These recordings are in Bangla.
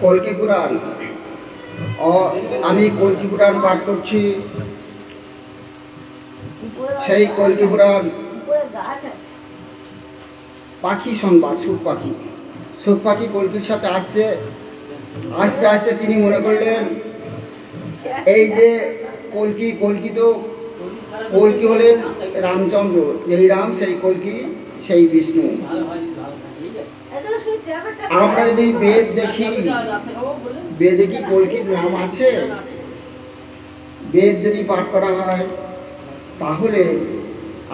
কল্কি পুরাণ। আমি কল্কি পুরাণ পাঠ করছি। সেই কল্কি পুরাণ পাখি সংবাদ। সুখ পাখি কল্কির সাথে আসছে। আস্তে আস্তে তিনি মনে করলেন এই যে কল্কি তো কল্কি হলেন রামচন্দ্র, যেই রাম সেই কল্কি সেই বিষ্ণু। আমরা যদি বেদ দেখি, বেদে কি কল্কির নাম আছে? বেদ যদি পাঠ করা হয় তাহলে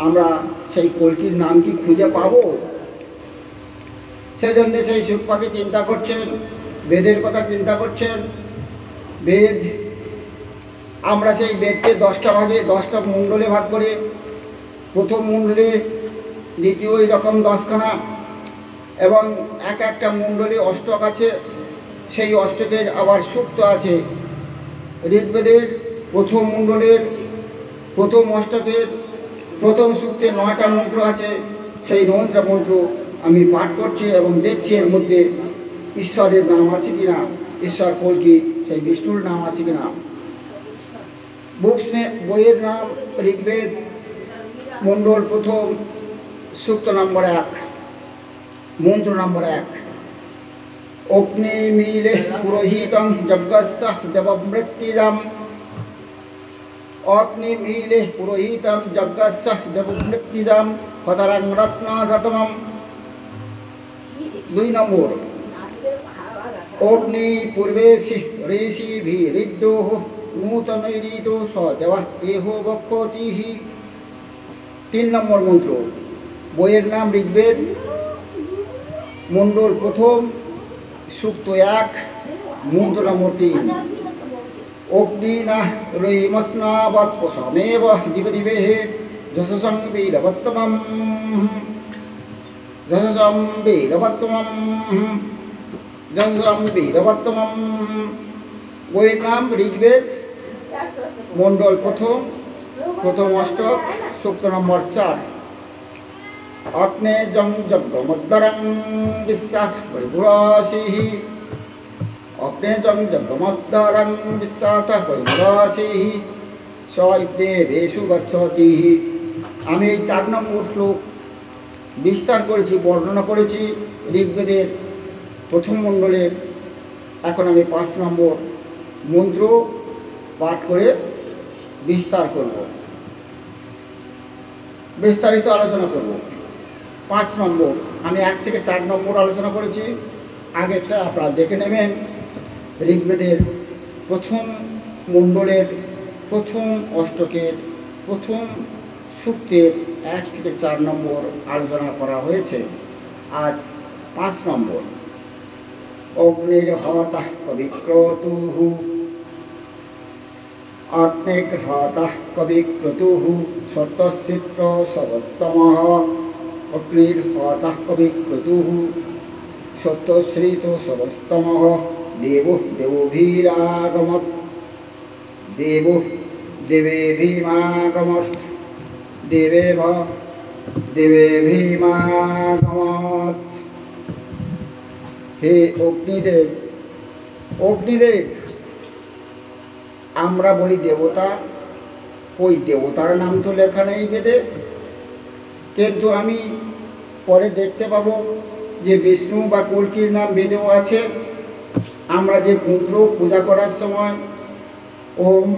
আমরা সেই কল্কির নাম কি খুঁজে পাবো? সেজন্য সেই সুখ পাখি চিন্তা করছেন, বেদের কথা চিন্তা করছেন। বেদ, আমরা সেই বেদকে 10টা ভাগে 10টা মণ্ডলে ভাগ করে, প্রথম মণ্ডলে দ্বিতীয় এরকম 10খানা, এবং একটা মণ্ডলে অষ্টক আছে। সেই অষ্টকের আবার সূক্ত আছে। ঋগ্বেদের প্রথম মণ্ডলের প্রথম অষ্টকের প্রথম সূক্তে 9টা মন্ত্র আছে। সেই 9টা মন্ত্র আমি পাঠ করছি এবং দেখছি এর মধ্যে ঈশ্বরের নাম আছে কিনা, ঈশ্বর কল্কি সেই বিষ্ণুর নাম আছে কিনা। বইয়ের নাম ঋগ্বেদ, মণ্ডল প্রথম, সূক্ত নম্বর 1, মন্ত্র নম্বর 1। অগ্নি মিলে পুরোহিতং যজ্ঞস্য দেবমৃত্যুজাম। অগ্নি মিলে পুরোহিতং যজ্ঞস্য দেবমৃত্যুজাম কতরং রত্নাধতমম। 2 নম্বর, অগ্নি পূর্বেশি ঋষিভিরিদ্যোঃ নূতনৈরিতো স দেবঃ এহো বক্ষতিহি। 3 নম্বর মন্ত্র। বইয়ের নাম ঋগ্বেদ, মণ্ডল প্রথম, সূক্ত 1, মন্ত্র নম্বর 3। অগ্নিনা রৈমস্নাবৎপশমেব দিবদিবেহ যশসং বীরবত্তমম। যশসং বীরবত্তমম, যশসং বীরবত্তমম। বইয়ের নাম ঋগ্বেদ, মণ্ডল প্রথম অষ্টক, সূক্ত নম্বর 4। অগ্নেযং যজ্ঞমদ্দরং বিশ্বাস পরিপুরাসিঃ। অগ্নেযং যজ্ঞমদ্দরং বিশ্বাস পরিপুরাসিঃ স দেবেষু গচ্ছতি। আমি এই 4 নম্বর শ্লোক বিস্তার করেছি, বর্ণনা করেছি ঋগ্বেদের প্রথম মণ্ডলের। এখন আমি 5 নম্বর মন্ত্র পাঠ করে বিস্তার করব, বিস্তারিত আলোচনা করব। 5 নম্বর, আমি 1 থেকে 4 নম্বর আলোচনা করেছি। আগেরটা আপনারা দেখে নেবেন। ঋগ্বেদের প্রথম মণ্ডলের প্রথম অষ্টকের প্রথম সূক্তের 1 থেকে 4 নম্বর আলোচনা করা হয়েছে। আজ 5 নম্বর। অগ্নির্হতঃ কবিক্রতুঃ। অগ্নির্হতঃ কবিক্রতুঃ সত্যশ্চিত্র সর্বোত্তমঃ। অগ্নির্হতঃ কবিক্রতুঃ সত্যশ্রিত সর্বোত্তমঃ। দেবো দেবোভিরাগমৎ। দেবো দেবেভিমাগমৎ। দেবেভ দেবেভিমাগমৎ। হে অগ্নিদেব, অগ্নিদেব আমরা বলি দেবতা, ওই দেবতার নাম তো লেখা নেই বেদে, কিন্তু আমি পরে দেখতে পাবো যে বিষ্ণু বা কল্কির নাম বেদেও আছে। আমরা যে মন্ত্র পূজা করার সময় ওম